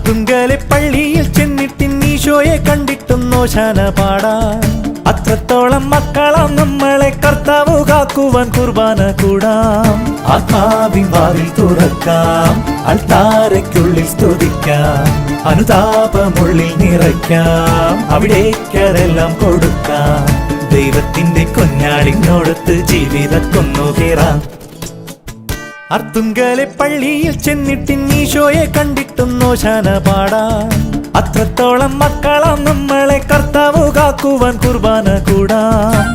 അർത്തുങ്കലെ പള്ളിയിൽ ചെന്നിട്ടിൻ ഈശോയെ കണ്ടിട്ടും നോശാന പാടാം. അത്രത്തോളം മക്കളാം നമ്മളെ കർത്താവ് കാക്കുവാൻ കുർബാന കൂടാം. ആത്മാവിൻ വാതിൽ തുറക്കാം, അൾത്താരയ്ക്കുള്ളിൽ സ്തുതിക്കാം, അനുതാപമുള്ളിൽ നിറയ്ക്കാം, അവിടേക്കതെല്ലാം കൊടുക്കാം. ദൈവത്തിന്റെ കുഞ്ഞാടിനോടൊത്ത് ജീവിതക്കൊന്നു കയറാം. അർത്തുങ്കലെ പള്ളിയിൽ ചെന്നിട്ടിൻ ഈശോയെ കണ്ടിട്ടും നോശാന പാടാം. അത്രത്തോളം മക്കളാം നമ്മളെ കർത്താവ് കാക്കുവാൻ കുർബാന കൂടാം.